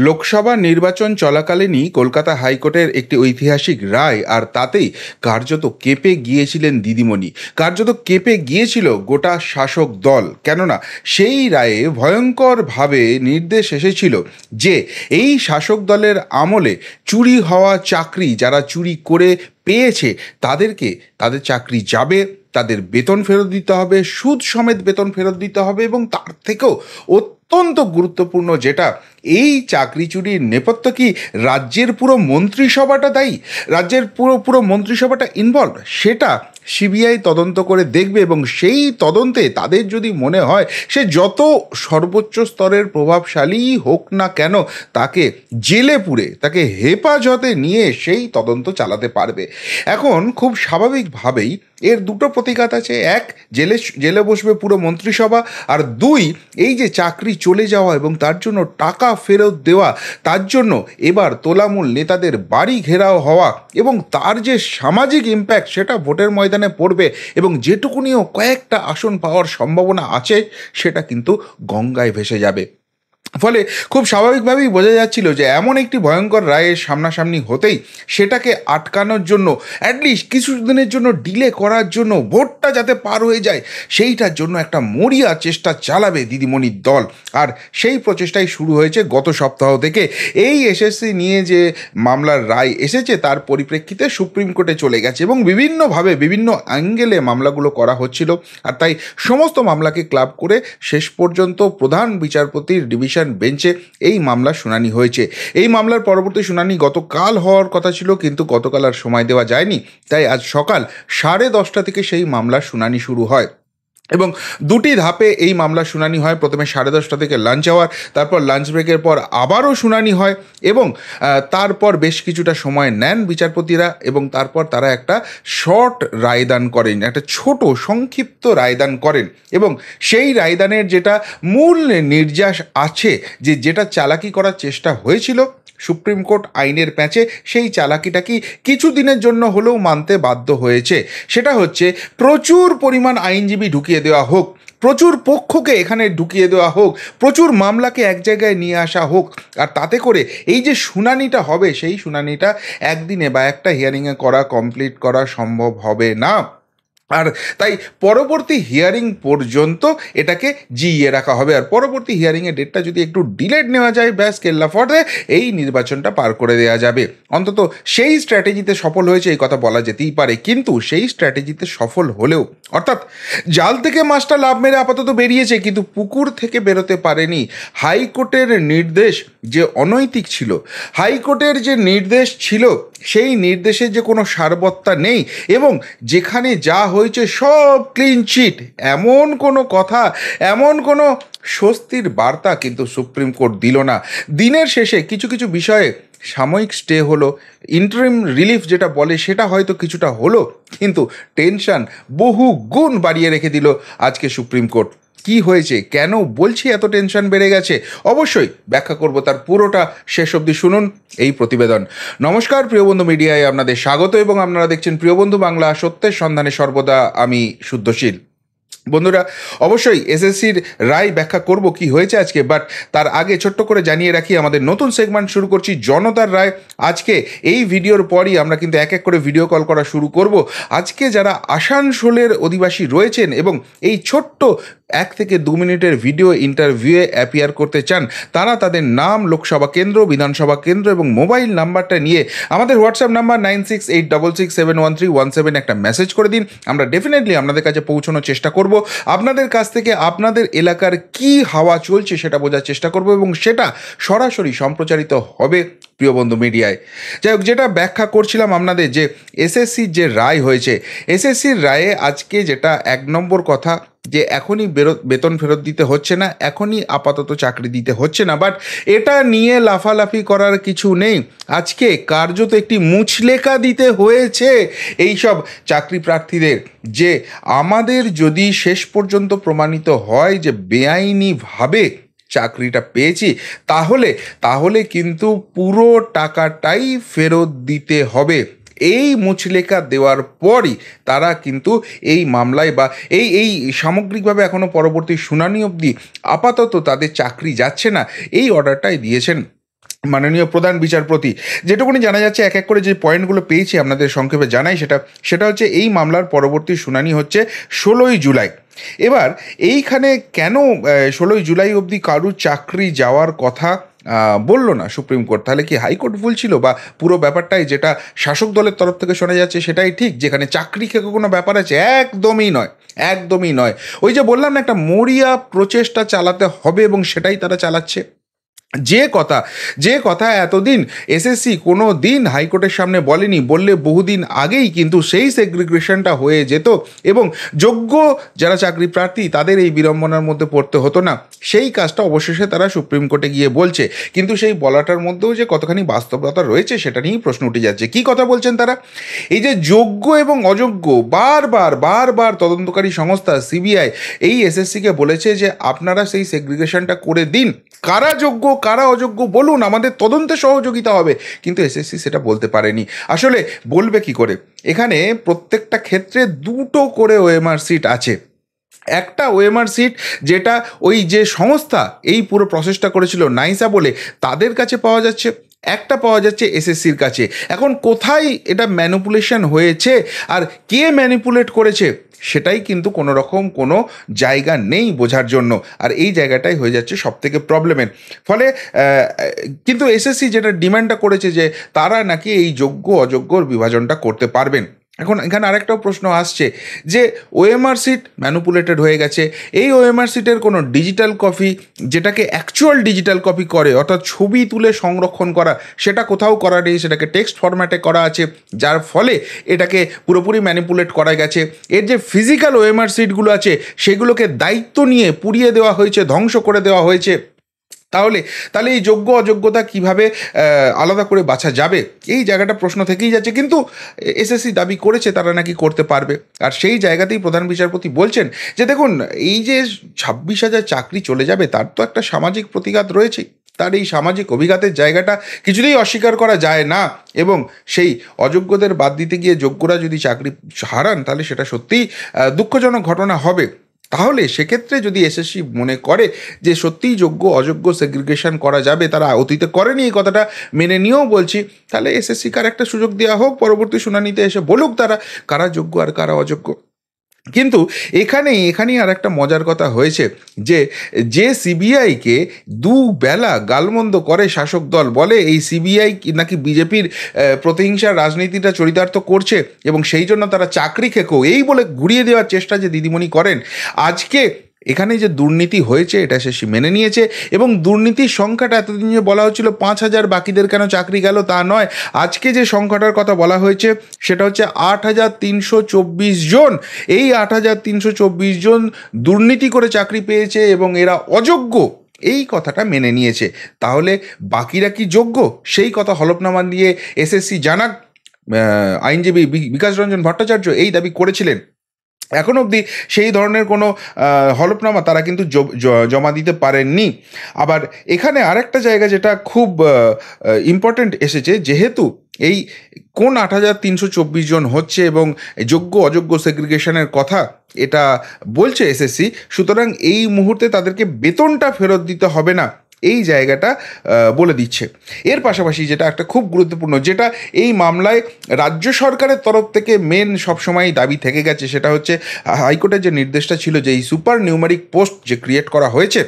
লোকসভা নির্বাচন চলাকালীনই কলকাতা হাইকোর্টের একটি ঐতিহাসিক রায়, আর তাতেই কার্যত কেঁপে গিয়েছিলেন দিদিমণি। কার্যত কেঁপে গিয়েছিল গোটা শাসক দল। কেননা সেই রায়ে ভয়ঙ্করভাবে নির্দেশ এসেছিল যে এই শাসক দলের আমলে চুরি হওয়া চাকরি যারা চুরি করে পেয়েছে তাদেরকে তাদের চাকরি যাবে, তাদের বেতন ফেরত দিতে হবে, সুদ সমেত বেতন ফেরত দিতে হবে, এবং তার থেকেও অত্যন্ত গুরুত্বপূর্ণ যেটা, এই চাকরি চুরির নেপথ্য কি রাজ্যের পুরো মন্ত্রিসভাটা দায়ী, রাজ্যের পুরো পুরো মন্ত্রিসভাটা ইনভলভ, সেটা সিবিআই তদন্ত করে দেখবে। এবং সেই তদন্তে তাদের যদি মনে হয় সে যত সর্বোচ্চ স্তরের প্রভাবশালী হোক না কেন, তাকে জেলে পুরে তাকে হেফাজতে নিয়ে সেই তদন্ত চালাতে পারবে। এখন খুব স্বাভাবিকভাবেই এর দুটো প্রতিঘাত আছে। এক, জেলে বসবে পুরো মন্ত্রিসভা, আর দুই, এই যে চাকরি চলে যাওয়া এবং তার জন্য টাকা ফেরত দেওয়া, তার জন্য এবার তোলামূল নেতাদের বাড়ি ঘেরাও হওয়া, এবং তার যে সামাজিক ইম্প্যাক্ট সেটা ভোটের ময়দানে পড়বে, এবং যেটুকুনিও কয়েকটা আসন পাওয়ার সম্ভাবনা আছে সেটা কিন্তু গঙ্গায় ভেসে যাবে। ফলে খুব স্বাভাবিকভাবেই বোঝা যাচ্ছিল যে এমন একটি ভয়ঙ্কর রায়ের সামনাসামনি হতেই সেটাকে আটকানোর জন্য, অ্যাটলিস্ট কিছু দিনের জন্য ডিলে করার জন্য, ভোটটা যাতে পার হয়ে যায় সেইটার জন্য একটা মরিয়া চেষ্টা চালাবে দিদিমণির দল। আর সেই প্রচেষ্টাই শুরু হয়েছে গত সপ্তাহ থেকে। এই এসএসসি নিয়ে যে মামলার রায় এসেছে তার পরিপ্রেক্ষিতে সুপ্রিম কোর্টে চলে গেছে, এবং বিভিন্নভাবে বিভিন্ন অ্যাঙ্গেলে মামলাগুলো করা হচ্ছিল। আর তাই সমস্ত মামলাকে ক্লাব করে শেষ পর্যন্ত প্রধান বিচারপতির ডিভিশন বেঞ্চে এই মামলার শুনানি হয়েছে। এই মামলার পরবর্তী শুনানি গতকাল হওয়ার কথা ছিল, কিন্তু গতকাল আর সময় দেওয়া যায়নি। তাই আজ সকাল 10:30 থেকে সেই মামলার শুনানি শুরু হয়, এবং দুটি ধাপে এই মামলার শুনানি হয়। প্রথমে 10:30 থেকে লাঞ্চ আওয়ার, তারপর লাঞ্চ ব্রেকের পর আবারও শুনানি হয়, এবং তারপর বেশ কিছুটা সময় নেন বিচারপতিরা, এবং তারপর তারা একটা শর্ট রায়দান করেন, একটা ছোট সংক্ষিপ্ত রায়দান করেন। এবং সেই রায়দানের যেটা মূল নির্যাস আছে, যেটা চালাকি করার চেষ্টা হয়েছিল সুপ্রিম কোর্ট আইনের প্যাঁচে, সেই চালাকিটা কি কিছু দিনের জন্য হলেও মানতে বাধ্য হয়েছে। সেটা হচ্ছে প্রচুর পরিমাণ আইনজীবী ঢুকিয়ে দেওয়া হোক, প্রচুর পক্ষকে এখানে ঢুকিয়ে দেওয়া হোক, প্রচুর মামলাকে এক জায়গায় নিয়ে আসা হোক, আর তাতে করে এই যে শুনানিটা হবে সেই শুনানিটা একদিনে বা একটা হিয়ারিংয়ে কমপ্লিট করা সম্ভব হবে না। আর তাই পরবর্তী হিয়ারিং পর্যন্ত এটাকে জিইয়ে রাখা হবে, আর পরবর্তী হিয়ারিংয়ের ডেটটা যদি একটু ডিলেড নেওয়া যায়, ব্যাস কেল্লা ফটে এই নির্বাচনটা পার করে দেওয়া যাবে। অন্তত সেই স্ট্র্যাটেজিতে সফল হয়েছে এই কথা বলা যেতেই পারে। কিন্তু সেই স্ট্র্যাটেজিতে সফল হলেও, অর্থাৎ জাল থেকে মাছটা লাভ মেরে আপাতত বেরিয়েছে, কিন্তু পুকুর থেকে বেরোতে পারেনি। হাইকোর্টের নির্দেশ যে অনৈতিক ছিল, হাইকোর্টের যে নির্দেশ ছিল সেই নির্দেশে যে কোনো সারবত্তা নেই, এবং যেখানে যা হয়েছে সব ক্লিন চিট, এমন কোনো কথা, এমন কোনো স্বস্তির বার্তা কিন্তু সুপ্রিম কোর্ট দিল না। দিনের শেষে কিছু কিছু বিষয়ে সাময়িক স্টে হলো, ইন্টারিম রিলিফ যেটা বলে সেটা হয়তো কিছুটা হলো, কিন্তু টেনশন বহু গুণ বাড়িয়ে রেখে দিল আজকে সুপ্রিম কোর্ট। কি হয়েছে, কেন বলছি এত টেনশন বেড়ে গেছে, অবশ্যই ব্যাখ্যা করব, তার পুরোটা শেষ অবধি শুনুন এই প্রতিবেদন। নমস্কার, প্রিয়বন্ধু মিডিয়ায় আপনাদের স্বাগত, এবং আপনারা দেখছেন প্রিয়বন্ধু বাংলা, সত্যের সন্ধানে সর্বদা আমি শুদ্ধশীল। বন্ধুরা, অবশ্যই এসএসসির রায় ব্যাখ্যা করব কি হয়েছে আজকে, বাট তার আগে ছোট্ট করে জানিয়ে রাখি আমাদের নতুন সেগমেন্ট শুরু করছি, জনতার রায়। আজকে এই ভিডিওর পরই আমরা কিন্তু এক এক করে ভিডিও কল করা শুরু করব। আজকে যারা আসানসোলের অধিবাসী রয়েছেন এবং এই ছোট্ট 1 থেকে 2 মিনিটের ভিডিও ইন্টারভিউয়ে অ্যাপিয়ার করতে চান, তারা তাদের নাম, লোকসভা কেন্দ্র, বিধানসভা কেন্দ্র এবং মোবাইল নাম্বারটা নিয়ে আমাদের হোয়াটসঅ্যাপ নাম্বার 9686671317 একটা মেসেজ করে দিন। আমরা ডেফিনেটলি আপনাদের কাছে পৌঁছানোর চেষ্টা করব, আপনাদের কাছ থেকে আপনাদের এলাকার কি হাওয়া চলছে সেটা বোঝার চেষ্টা করব, এবং সেটা সরাসরি সম্প্রচারিত হবে প্রিয়বন্ধু মিডিয়ায়। যাই হোক, যেটা ব্যাখ্যা করছিলাম আপনাদের, যে এসএসসির যে রায় হয়েছে, এসএসসির রায়ে আজকে যেটা 1 নম্বর কথা, যে এখনই বেতন ফেরত দিতে হচ্ছে না, এখনই আপাতত চাকরি দিতে হচ্ছে না, বাট এটা নিয়ে লাফালাফি করার কিছু নেই। আজকে কার্যত একটি মুচলেকা দিতে হয়েছে এইসব চাকরি প্রার্থীদের, যে আমাদের যদি শেষ পর্যন্ত প্রমাণিত হয় যে বেআইনিভাবে চাকরিটা পেয়েছি, তাহলে কিন্তু পুরো টাকাটাই ফেরত দিতে হবে। এই মুচলেখা দেওয়ার পরই তারা কিন্তু এই মামলায় বা এই সামগ্রিকভাবে এখনও পরবর্তী শুনানি অবধি আপাতত তাদের চাকরি যাচ্ছে না, এই অর্ডারটাই দিয়েছেন মাননীয় প্রধান বিচারপতি। যেটুকুনি জানা যাচ্ছে, এক এক করে যে পয়েন্টগুলো পেয়েছি আপনাদের সংক্ষেপে জানাই, সেটা হচ্ছে এই মামলার পরবর্তী শুনানি হচ্ছে 16ই জুলাই। এবার এইখানে কেন 16ই জুলাই অবধি কারুর চাকরি যাওয়ার কথা বলল না সুপ্রিম কোর্ট? তাহলে কি হাইকোর্ট ভুল ছিল, বা পুরো ব্যাপারটাই যেটা শাসক দলের তরফ থেকে শোনা যাচ্ছে সেটাই ঠিক, যেখানে চাকরি খেকো কোনো ব্যাপার আছে? একদমই নয়, একদমই নয়। ওই যে বললাম না, একটা মরিয়া প্রচেষ্টা চালাতে হবে এবং সেটাই তারা চালাচ্ছে। যে কথা এতদিন এসএসসি কোনো দিন হাইকোর্টের সামনে বলেনি, বললে বহুদিন আগেই কিন্তু সেই সেগ্রিগেশনটা হয়ে যেত এবং যোগ্য যারা চাকরি প্রার্থী তাদের এই বিড়ম্বনার মধ্যে পড়তে হতো না, সেই কাজটা অবশেষে তারা সুপ্রিম কোর্টে গিয়ে বলছে। কিন্তু সেই বলাটার মধ্যেও যে কতখানি বাস্তবতা রয়েছে সেটা নিয়েই প্রশ্ন উঠে যাচ্ছে। কি কথা বলছেন তারা? এই যে যোগ্য এবং অযোগ্য, বারবার তদন্তকারী সংস্থা সিবিআই এই এসএসসিকে বলেছে যে আপনারা সেই সেগ্রিগেশনটা করে দিন, কারা যোগ্য কারা অযোগ্য বলুন, আমাদের তদন্তে সহযোগিতা হবে। কিন্তু এসএসসি সেটা বলতে পারেনি। আসলে বলবে কি করে? এখানে প্রত্যেকটা ক্ষেত্রে দুটো করে ওএমআর সিট আছে। একটা ওএমআর সিট যেটা ওই যে সংস্থা এই পুরো প্রসেসটা করেছিল নাইসা বলে, তাদের কাছে পাওয়া যাচ্ছে, একটা পাওয়া যাচ্ছে এসএসসির কাছে। এখন কোথায় এটা ম্যানিপুলেশন হয়েছে আর কে ম্যানিপুলেট করেছে সেটাই কিন্তু কোনো রকম কোনো জায়গা নেই বোঝার জন্য, আর এই জায়গাটাই হয়ে যাচ্ছে সব থেকে প্রবলেমের। ফলে কিন্তু এসএসসি যেটা ডিমান্ডটা করেছে যে তারা নাকি এই যোগ্য অযোগ্যর বিভাজনটা করতে পারবেন। এখন এখানে আরেকটাও প্রশ্ন আসছে যে ওএমআর সিট ম্যানুপুলেটেড হয়ে গেছে, এই ওএমআর সিটের কোনো ডিজিটাল কপি, যেটাকে অ্যাকচুয়াল ডিজিটাল কপি করে অর্থাৎ ছবি তুলে সংরক্ষণ করা, সেটা কোথাও করা নেই, সেটাকে টেক্সট ফরম্যাটে করা আছে, যার ফলে এটাকে পুরোপুরি ম্যানিপুলেট করা গেছে। এর যে ফিজিক্যাল ওএমআর সিটগুলো আছে সেগুলোকে দায়িত্ব নিয়ে পুড়িয়ে দেওয়া হয়েছে, ধ্বংস করে দেওয়া হয়েছে। তাহলে এই যোগ্য অযোগ্যতা কিভাবে আলাদা করে বাছা যাবে? এই জায়গাটা প্রশ্ন থেকেই যাচ্ছে। কিন্তু এসএসসি দাবি করেছে তারা নাকি করতে পারবে, আর সেই জায়গাতেই প্রধান বিচারপতি বলছেন যে দেখুন, এই যে 26,000 চাকরি চলে যাবে তার তো একটা সামাজিক প্রতিঘাত রয়েছে, তার এই সামাজিক অভিঘাতের জায়গাটা কিছুতেই অস্বীকার করা যায় না, এবং সেই অযোগ্যদের বাদ দিতে গিয়ে যোগ্যরা যদি চাকরি হারান তাহলে সেটা সত্যিই দুঃখজনক ঘটনা হবে। তাহলে সেক্ষেত্রে যদি এসএসসি মনে করে যে সত্যিই যোগ্য অযোগ্য সেগ্রিগেশন করা যাবে, তারা অতীতে করেনি এই কথাটা মেনে নিয়েও বলছি, তাহলে এসএসসি কার একটা সুযোগ দেওয়া হোক, পরবর্তী শুনানিতে এসে বলুক তারা কারা যোগ্য আর কারা অযোগ্য। কিন্তু এখানেই আর একটা মজার কথা হয়েছে যে সিবিআইকে দুবেলা গালমন্দ করে শাসক দল, বলে এই সিবিআই নাকি বিজেপির প্রতিহিংসার রাজনীতিটা চরিতার্থ করছে এবং সেই জন্য তারা চাকরি খেকো এই বলে ঘুরিয়ে দেওয়ার চেষ্টা যে দিদিমণি করেন। আজকে এখানে যে দুর্নীতি হয়েছে এটা সে মেনে নিয়েছে, এবং দুর্নীতির সংখ্যাটা এতদিন যে বলা হচ্ছিল 5,000 বাকিদের কেন চাকরি গেল তা নয়, আজকে যে সংখ্যাটার কথা বলা হয়েছে সেটা হচ্ছে 8,324 জন। এই 8,324 জন দুর্নীতি করে চাকরি পেয়েছে এবং এরা অযোগ্য, এই কথাটা মেনে নিয়েছে। তাহলে বাকিরা কি যোগ্য? সেই কথা হলফনামা দিয়ে এসএসসি জানাক। আইনজীবী বিকাশ রঞ্জন ভট্টাচার্য এই দাবি করেছিলেন। এখন অবধি সেই ধরনের কোনো হলফনামা তারা কিন্তু জমা দিতে পারেননি। আবার এখানে আরেকটা জায়গা যেটা খুব ইম্পর্ট্যান্ট এসেছে, যেহেতু এই কোন 8,324 জন হচ্ছে এবং যোগ্য অযোগ্য সেগ্রিগেশনের কথা এটা বলছে এসএসসি, সুতরাং এই মুহূর্তে তাদেরকে বেতনটা ফেরত দিতে হবে না, এই জায়গাটা বলে দিচ্ছে। এর পাশাপাশি যেটা একটা খুব গুরুত্বপূর্ণ, যেটা এই মামলায় রাজ্য সরকারের তরফ থেকে মেন সবসময় দাবি থেকে গেছে, সেটা হচ্ছে হাইকোর্টের যে নির্দেশটা ছিল যে এই সুপার নিউমারিক পোস্ট যে ক্রিয়েট করা হয়েছে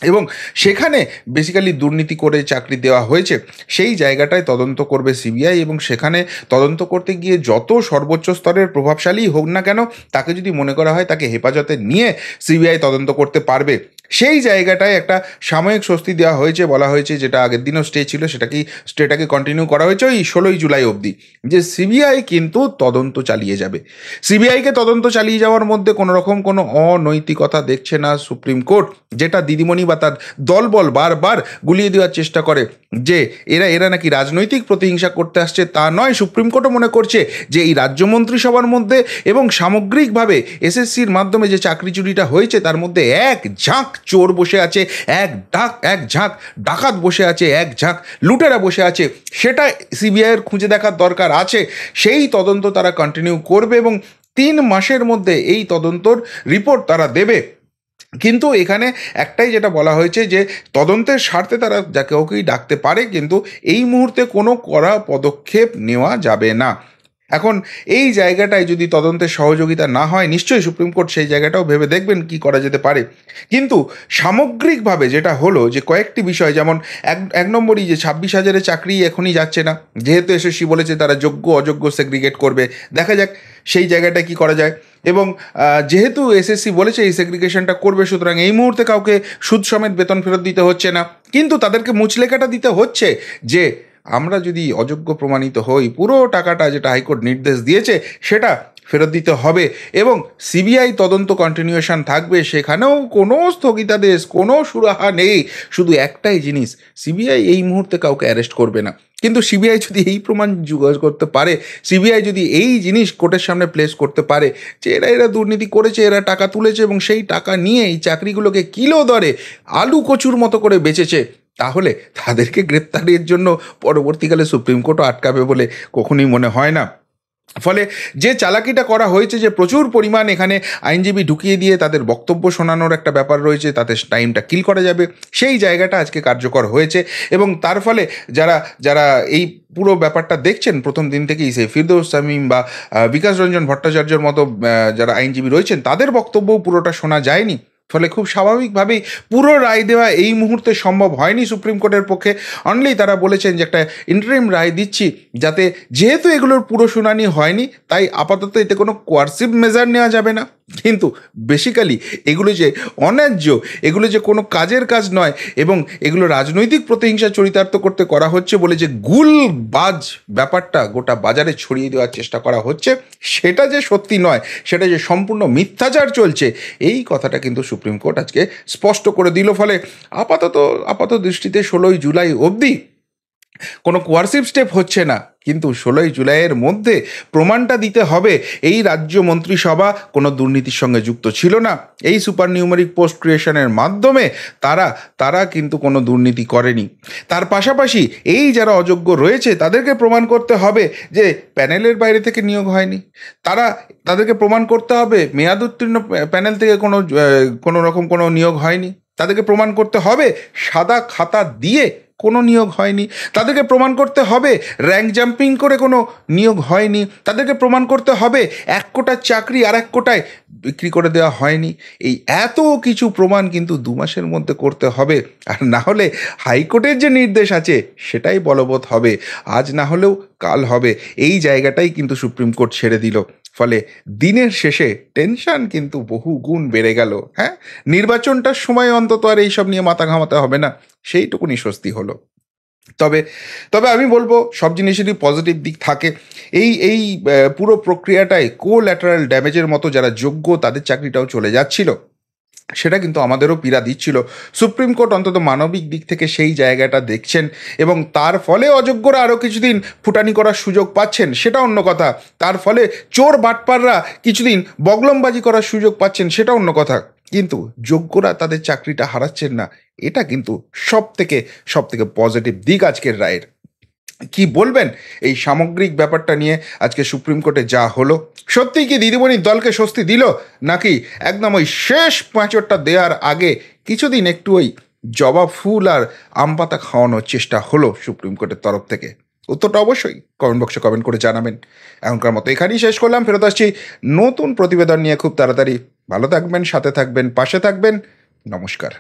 এবং সেখানে বেসিক্যালি দুর্নীতি করে চাকরি দেওয়া হয়েছে, সেই জায়গাটায় তদন্ত করবে সিবিআই, এবং সেখানে তদন্ত করতে গিয়ে যত সর্বোচ্চ স্তরের প্রভাবশালী হোক না কেন, তাকে যদি মনে করা হয় তাকে হেফাজতে নিয়ে সিবিআই তদন্ত করতে পারবে। সেই জায়গাটায় একটা সাময়িক স্বস্তি দেওয়া হয়েছে, বলা হয়েছে, যেটা আগের দিনও স্টে ছিল স্টেটাকে কন্টিনিউ করা হয়েছে ওই 16ই জুলাই অবধি, যে সিবিআই কিন্তু তদন্ত চালিয়ে যাবে। সিবিআইকে তদন্ত চালিয়ে যাওয়ার মধ্যে কোনো রকম কোনো অনৈতিকতা দেখছে না সুপ্রিম কোর্ট, যেটা দিদিমণি বা তার দলবল বারবার গুলিয়ে দেওয়ার চেষ্টা করে যে এরা নাকি রাজনৈতিক প্রতিহিংসা করতে আসছে, তা নয়। সুপ্রিম কোর্টও মনে করছে যে এই রাজ্য মন্ত্রিসভার মধ্যে এবং সামগ্রিকভাবে এসএসসির মাধ্যমে যে চাকরি চুরিটা হয়েছে তার মধ্যে এক ঝাঁক চোর বসে আছে, এক ঝাঁক ডাকাত বসে আছে, এক ঝাঁক লুটেরা বসে আছে, সেটা সিবিআইয়ের খুঁজে দেখার দরকার আছে। সেই তদন্ত তারা কন্টিনিউ করবে এবং 3 মাসের মধ্যে এই তদন্তর রিপোর্ট তারা দেবে। কিন্তু এখানে একটাই যেটা বলা হয়েছে যে তদন্তের স্বার্থে তারা যা কাউকেই ডাকতে পারে, কিন্তু এই মুহূর্তে কোনো কড়া পদক্ষেপ নেওয়া যাবে না। এখন এই জায়গাটায় যদি তদন্তের সহযোগিতা না হয়, নিশ্চয়ই সুপ্রিম কোর্ট সেই জায়গাটাও ভেবে দেখবেন কি করা যেতে পারে। কিন্তু সামগ্রিকভাবে যেটা হলো যে কয়েকটি বিষয়, যেমন এক নম্বরই যে 26,000-এর চাকরি এখনই যাচ্ছে না, যেহেতু এসএসসি বলেছে তারা যোগ্য অযোগ্য সেগ্রিগেট করবে। দেখা যাক সেই জায়গাটা কি করা যায়। এবং যেহেতু এসএসসি বলেছে এই সেগ্রিগেশনটা করবে, সুতরাং এই মুহূর্তে কাউকে সুদ সমেত বেতন ফেরত দিতে হচ্ছে না, কিন্তু তাদেরকে মুচলেখাটা দিতে হচ্ছে যে আমরা যদি অযোগ্য প্রমাণিত হই, পুরো টাকাটা যেটা হাইকোর্ট নির্দেশ দিয়েছে সেটা ফেরত দিতে হবে। এবং সিবিআই তদন্ত কন্টিনিউশন থাকবে, সেখানেও কোনো স্থগিতাদেশ, কোনো সুরাহা নেই। শুধু একটাই জিনিস, সিবিআই এই মুহূর্তে কাউকে অ্যারেস্ট করবে না, কিন্তু সিবিআই যদি এই প্রমাণ জোগাড় করতে পারে, সিবিআই যদি এই জিনিস কোর্টের সামনে প্লেস করতে পারে যে এরা দুর্নীতি করেছে, এরা টাকা তুলেছে এবং সেই টাকা নিয়ে এই চাকরিগুলোকে কিলো দরে আলু কচুর মতো করে বেচেছে, তাহলে তাদেরকে গ্রেপ্তারের জন্য পরবর্তীকালে সুপ্রিম কোর্টও আটকাবে বলে কখনোই মনে হয় না। ফলে যে চালাকিটা করা হয়েছে, যে প্রচুর পরিমাণ এখানে আইনজীবী ঢুকিয়ে দিয়ে তাদের বক্তব্য শোনানোর একটা ব্যাপার রয়েছে, তাতে টাইমটা কিল করা যাবে, সেই জায়গাটা আজকে কার্যকর হয়েছে। এবং তার ফলে যারা যারা এই পুরো ব্যাপারটা দেখছেন প্রথম দিন থেকেই, সেই ফিরদৌস শামীম বা বিকাশ রঞ্জন ভট্টাচার্যের মতো যারা আইনজীবী রয়েছেন, তাদের বক্তব্যও পুরোটা শোনা যায়নি। ফলে খুব স্বাভাবিকভাবেই পুরো রায় দেওয়া এই মুহূর্তে সম্ভব হয়নি সুপ্রিম কোর্টের পক্ষে। অনলি তারা বলেছেন যে একটা ইন্টারিম রায় দিচ্ছি, যাতে যেহেতু এগুলোর পুরো শুনানি হয়নি, তাই আপাতত এতে কোনো কোয়ার্সিভ মেজার নেওয়া যাবে না। কিন্তু বেসিক্যালি এগুলো যে অন্যায্য, এগুলো যে কোনো কাজের কাজ নয়, এবং এগুলো রাজনৈতিক প্রতিহিংসা চরিতার্থ করতে করা হচ্ছে বলে যে গুলবাজ ব্যাপারটা গোটা বাজারে ছড়িয়ে দেওয়ার চেষ্টা করা হচ্ছে, সেটা যে সত্যি নয়, সেটা যে সম্পূর্ণ মিথ্যাচার চলছে, এই কথাটা কিন্তু সুপ্রিম কোর্ট আজকে স্পষ্ট করে দিল। ফলে আপাত দৃষ্টিতে 16ই জুলাই অবধি কোনো কোয়ার্সিভ স্টেপ হচ্ছে না, কিন্তু 16ই জুলাইয়ের মধ্যে প্রমাণটা দিতে হবে এই রাজ্য মন্ত্রিসভা কোনো দুর্নীতির সঙ্গে যুক্ত ছিল না। এই সুপার নিউমেরিক পোস্ট ক্রিয়েশনের মাধ্যমে তারা কিন্তু কোনো দুর্নীতি করেনি। তার পাশাপাশি এই যারা অযোগ্য রয়েছে তাদেরকে প্রমাণ করতে হবে যে প্যানেলের বাইরে থেকে নিয়োগ হয়নি, তাদেরকে প্রমাণ করতে হবে মেয়াদ উত্তীর্ণ প্যানেল থেকে কোনো রকম কোনো নিয়োগ হয়নি, তাদেরকে প্রমাণ করতে হবে সাদা খাতা দিয়ে কোনো নিয়োগ হয়নি, তাদেরকে প্রমাণ করতে হবে র্যাঙ্ক জাম্পিং করে কোনো নিয়োগ হয়নি, তাদেরকে প্রমাণ করতে হবে এক কোটার চাকরি আর এক কোটায় বিক্রি করে দেওয়া হয়নি। এই এত কিছু প্রমাণ কিন্তু 2 মাসের মধ্যে করতে হবে, আর না হলে হাইকোর্টের যে নির্দেশ আছে সেটাই বলবৎ হবে, আজ না হলেও কাল হবে। এই জায়গাটাই কিন্তু সুপ্রিম কোর্ট ছেড়ে দিল। ফলে দিনের শেষে টেনশন কিন্তু বহু গুণ বেড়ে গেল। হ্যাঁ, নির্বাচনটার সময় অন্তত আর এইসব নিয়ে মাথা ঘামাতে হবে না, সেইটুকুনি স্বস্তি হলো। তবে তবে আমি বলবো সব জিনিসেরই পজিটিভ দিক থাকে। এই পুরো প্রক্রিয়াটায় কোল্যাটারাল ড্যামেজের মতো যারা যোগ্য তাদের চাকরিটাও চলে যাচ্ছিল, সেটা কিন্তু আমাদেরও পীড়া দিচ্ছিল। সুপ্রিম কোর্ট অন্তত মানবিক দিক থেকে সেই জায়গাটা দেখছেন, এবং তার ফলে অযোগ্যরা আরও কিছুদিন ফুটানি করার সুযোগ পাচ্ছেন, সেটা অন্য কথা। তার ফলে চোর বাটপাররা কিছুদিন বগলমবাজি করার সুযোগ পাচ্ছেন, সেটা অন্য কথা। কিন্তু যোগ্যরা তাদের চাকরিটা হারাচ্ছেন না, এটা কিন্তু সব থেকে পজিটিভ দিক আজকের রায়ের। কি বলবেন এই সামগ্রিক ব্যাপারটা নিয়ে? আজকে সুপ্রিম কোর্টে যা হলো, সত্যিই কি দিদিমণির দলকে স্বস্তি দিল, নাকি একদম ওই শেষ পাঁচরটা দেওয়ার আগে কিছুদিন একটু ওই জবা ফুল আর আম পাতা খাওয়ানোর চেষ্টা হলো সুপ্রিম কোর্টের তরফ থেকে? উত্তরটা অবশ্যই কমেন্ট বক্সে কমেন্ট করে জানাবেন। এখনকার মতো এখানেই শেষ করলাম, ফেরত আসছি নতুন প্রতিবেদন নিয়ে খুব তাড়াতাড়ি। ভালো থাকবেন, সাথে থাকবেন, পাশে থাকবেন। নমস্কার।